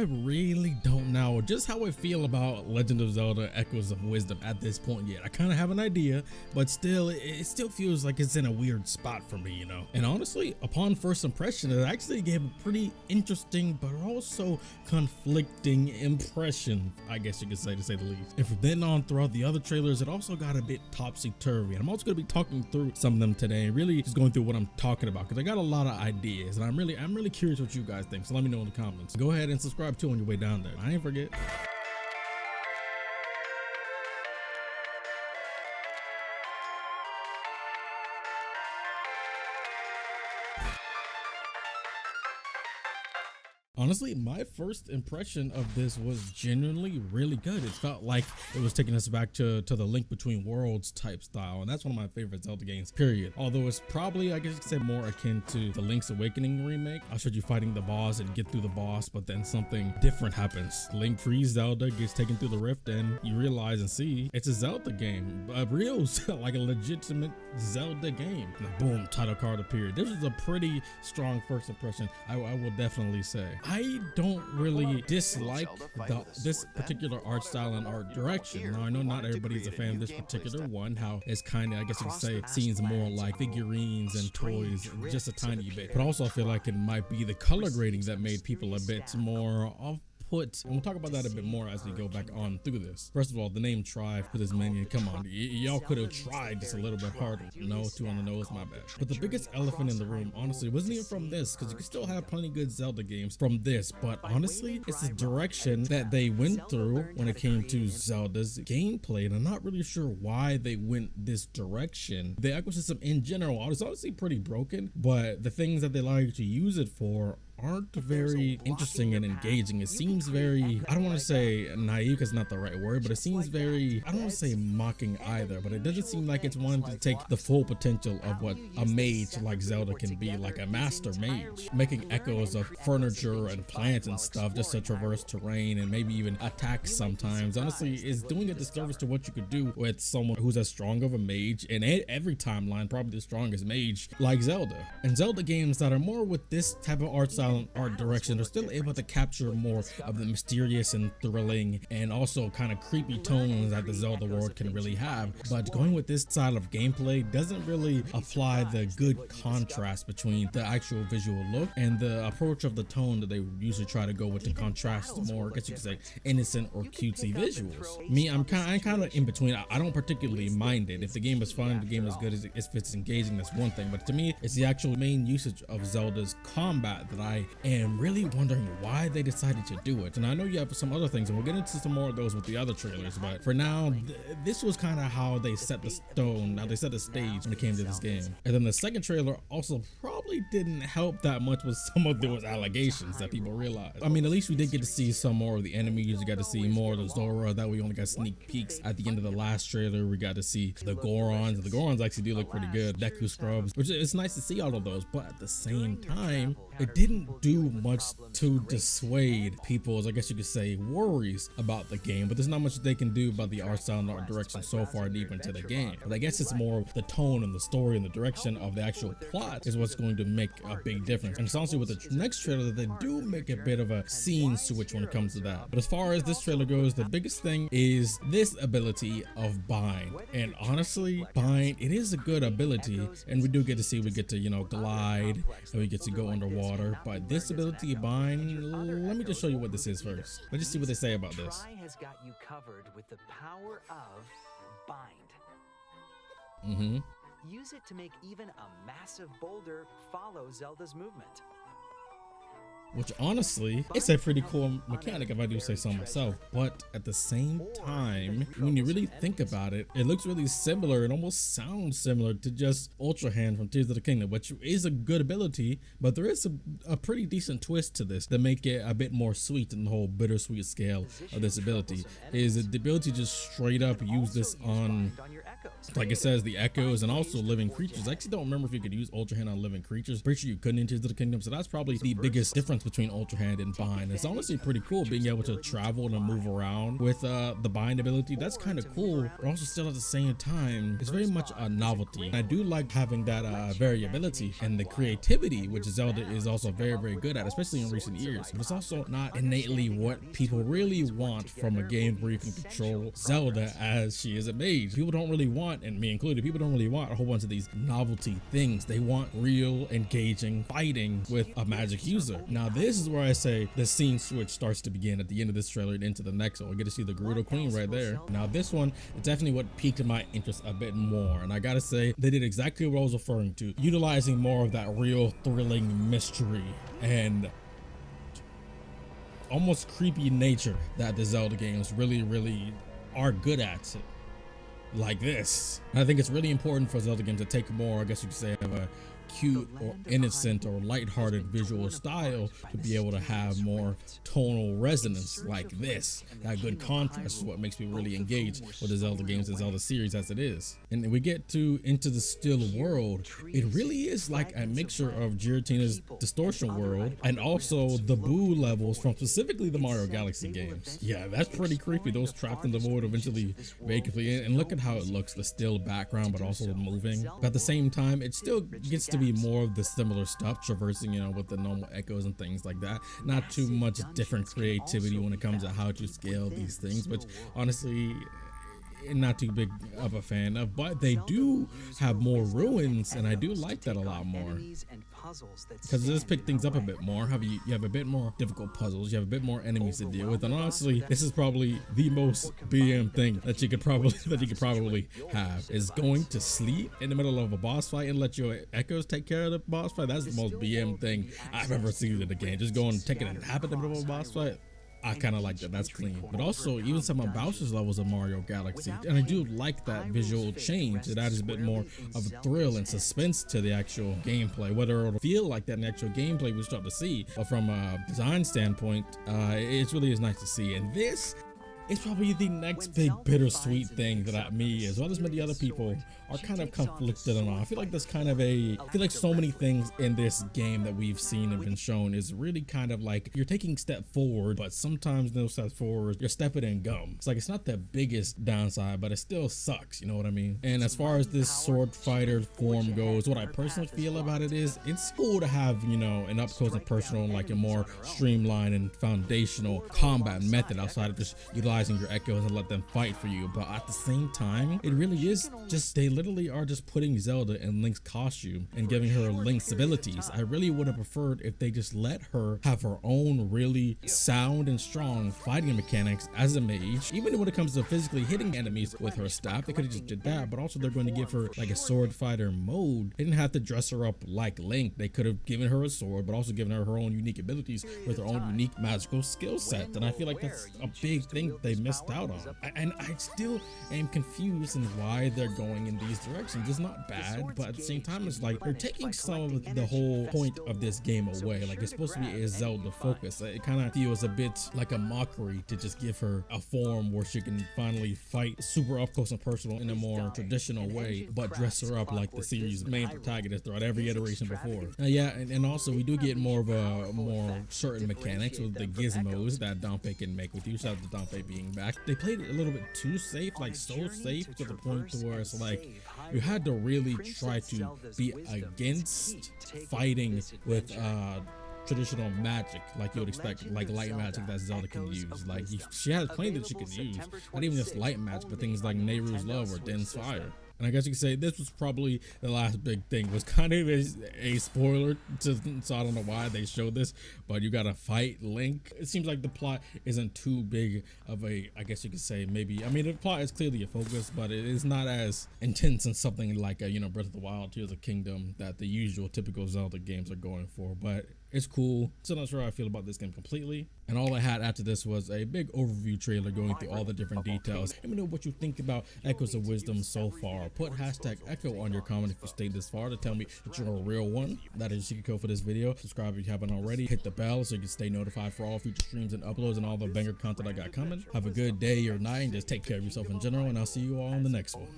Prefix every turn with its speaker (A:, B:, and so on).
A: I really don't know just how I feel about Legend of Zelda Echoes of Wisdom at this point yet. I kind of have an idea, but still, it still feels like it's in a weird spot for me, you know? And honestly, upon first impression, it actually gave a pretty interesting, but also conflicting impression, I guess you could say, to say the least. And from then on throughout the other trailers, it also got a bit topsy-turvy. And I'm also going to be talking through some of them today, really just going through what I'm talking about, because I got a lot of ideas, and I'm really curious what you guys think. So let me know in the comments. Go ahead and subscribe too on your way down there. I ain't forget. Honestly, my first impression of this was genuinely really good. It felt like it was taking us back to the Link Between Worlds type style, and that's one of my favorite Zelda games, period. Although it's probably, I guess you could say, more akin to the Link's Awakening remake. I showed you fighting the boss and get through the boss, but then something different happens. Link frees Zelda, gets taken through the rift, and you realize and see it's a Zelda game, a real, like a legitimate Zelda game. And boom, title card appeared. This was a pretty strong first impression, I will definitely say. I don't really dislike this particular art style and art direction. Now, I know not everybody's a fan of this particular one, how it's kind of, I guess you could say, seems more like figurines and toys, just a tiny bit. But also I feel like it might be the color grading that made people a bit more off. And we'll talk about that a bit more as we go back on through this. First of all, the name Tribe for this minion, come on, y'all could have tried just a little bit harder. No, too on the nose, my bad. But the biggest elephant in the room, honestly, wasn't even from this, because you can still have plenty good Zelda games from this, but honestly, it's the direction that they went through when it came to Zelda's gameplay, and I'm not really sure why they went this direction. The ecosystem in general is honestly pretty broken, but the things that they allow you to use it for aren't very interesting and engaging. It seems very, I don't want to say naive because it's not the right word, but it seems very, I don't want to say mocking either, but it doesn't seem like it's wanting to take the full potential of what a mage like Zelda can be, like a master mage, making echoes of furniture and plants and stuff just to traverse terrain and maybe even attack sometimes. Honestly, is doing a disservice to what you could do with someone who's as strong of a mage in every timeline, probably the strongest mage like Zelda. And Zelda games that are more with this type of art style and art direction are still able to capture more of the mysterious and thrilling and also kind of creepy tones that the Zelda world can really have, but going with this style of gameplay doesn't really apply the good contrast between the actual visual look and the approach of the tone that they usually try to go with to contrast the more, I guess you could say, innocent or cutesy visuals. Me, I'm kind of in between. I don't particularly mind it. If the game is fun, the game is good, if it's engaging, that's one thing, but to me, it's the actual main usage of Zelda's combat that I am really wondering why they decided to do it. And I know you have some other things, and we'll get into some more of those with the other trailers, but for now, this was kind of how they set the stone, how they set the stage when it came to this game. And then the second trailer also probably didn't help that much with some of those allegations that people realized. I mean, at least we did get to see some more of the enemies. You got to see more of the Zora that we only got sneak peeks at the end of the last trailer. We got to see the Gorons. The Gorons actually do look pretty good. Deku Scrubs, which it's nice to see all of those, but at the same time, it didn't do much to dissuade people's, I guess you could say, worries about the game, but there's not much they can do about the art style and art direction so far deep into the game. But I guess it's more the tone and the story and the direction of the actual plot is what's going to make a big difference. And it's honestly with the next trailer that they do make a bit of a scene switch when it comes to that. But as far as this trailer goes, the biggest thing is this ability of bind. And honestly, bind, it is a good ability, and we do get to see, we get to, you know, glide, and we get to go underwater. But this ability of bind, let me just show you what this is first. Let's just see what they say about this.
B: Try has got you covered with the power of bind. Use it to make even a massive boulder follow Zelda's movement.
A: Which honestly, it's a pretty cool mechanic if I do say so myself, but at the same time, when you really think about it, it looks really similar and almost sounds similar to just Ultra Hand from Tears of the Kingdom, which is a good ability, but there is a pretty decent twist to this that make it a bit more sweet than the whole bittersweet scale of this ability. Is the ability to just straight up use this on, like it says, the echoes and also living creatures. I actually don't remember if you could use Ultra Hand on living creatures. Pretty sure you couldn't in Tears of the Kingdom, so that's probably the biggest difference balance between Ultra Hand and Bind. It's honestly pretty cool being able to travel and move around with the Bind ability. That's kind of cool, but also still at the same time, it's very much a novelty. And I do like having that variability and the creativity, which Zelda is also very, very good at, especially in recent years. But it's also not innately what people really want from a game where you can control Zelda as she is a mage. People don't really want, and me included, people don't really want a whole bunch of these novelty things. They want real, engaging fighting with a magic user. Now this is where I say the scene switch starts to begin at the end of this trailer and into the next one. We get to see the Gerudo Queen right there. Now this one is definitely what piqued my interest a bit more, and I gotta say they did exactly what I was referring to, utilizing more of that real thrilling mystery and almost creepy nature that the Zelda games really are good at, like this. And I think it's really important for Zelda games to take more, I guess you could say, of a cute or innocent or lighthearted visual style to be able to have more tonal resonance like this. That good contrast is what makes me really engage with the Zelda games and Zelda series as it is. And we get to Into the Still World. It really is like a mixture of Giratina's Distortion World and also the Boo levels from specifically the Mario Galaxy games. Yeah, that's pretty creepy. Those trapped in the void eventually vacantly, and look at how it looks, the still background but also moving. But at the same time, it still gets to be more of the similar stuff, traversing, you know, with the normal echoes and things like that. Not too much different creativity when it comes to how to scale these things, which honestly not too big of a fan of, but they do have more ruins, and I do like that a lot more because it does pick things up a bit more. You have a bit more difficult puzzles, you have a bit more enemies to deal with, and honestly this is probably the most BM thing that you could probably have, is going to sleep in the middle of a boss fight and let your echoes take care of the boss fight. That's the most BM thing I've ever seen in the game. Just going and taking a nap in the middle of a boss fight, I kind of like that. That's clean. But also even some of Bowser's levels of Mario Galaxy, and I do like that visual change. It adds a bit more of a thrill and suspense to the actual gameplay. Whether it'll feel like that in the actual gameplay, we'll start to see, but from a design standpoint, it really is nice to see. And this is probably the next big bittersweet thing that me, as well as many other people, are kind of conflicted on. I feel like there's kind of I feel like so many things in this game that we've seen and been shown is really kind of like you're taking a step forward, but sometimes those steps forward, you're stepping in gum. It's like it's not the biggest downside, but it still sucks, you know what I mean? And as far as this sword fighter form goes, what I personally feel about it is it's cool to have, you know, an up close and personal, like a more streamlined and foundational combat method outside of just utilizing your echoes and let them fight for you. But at the same time, it really is just, they literally are just putting Zelda in Link's costume and giving her Link's abilities. I really would have preferred if they just let her have her own really sound and strong fighting mechanics as a mage. Even when it comes to physically hitting enemies with her staff, they could have just did that, but also they're going to give her like a sword fighter mode. They didn't have to dress her up like Link. They could have given her a sword, but also given her her own unique abilities with her own unique magical skill set. And I feel like that's a big thing they missed out on. And I still am confused in why they're going in these directions. It's not bad, but at the same time, it's like they're taking some of the whole point of this game away. Like, it's supposed to be a Zelda focus. It kind of feels a bit like a mockery to just give her a form where she can finally fight super up close and personal in a more traditional way, but dress her up like the series' main protagonist throughout every iteration before. Yeah, and also we do get more of a more certain mechanics with the gizmos that Dompe can make with you. Shout out to Dompe being back. They played it a little bit too safe, like so safe to the point to where it's like you had to really try to be against fighting with traditional magic like you would expect, like light magic that Zelda can use. Like she has plenty that she can use, not even just light magic, but things like Nehru's Love or Den's Fire. And I guess you could say this was probably the last big thing. It was kind of a spoiler, so I don't know why they showed this, but you gotta fight Link. It seems like the plot isn't too big of a, I guess you could say, maybe, I mean, the plot is clearly a focus, but it is not as intense in something like, you know, Breath of the Wild, Tears of the Kingdom, that the usual typical Zelda games are going for. But it's cool. Still not sure how I feel about this game completely. And all I had after this was a big overview trailer going through all the different details. Let me know what you think about Echoes of Wisdom so far. Put hashtag Echo on your comment if you stayed this far to tell me that you're a real one. That is your secret code for this video. Subscribe if you haven't already. Hit the bell so you can stay notified for all future streams and uploads and all the banger content I got coming. Have a good day or night and just take care of yourself in general, and I'll see you all in the next one.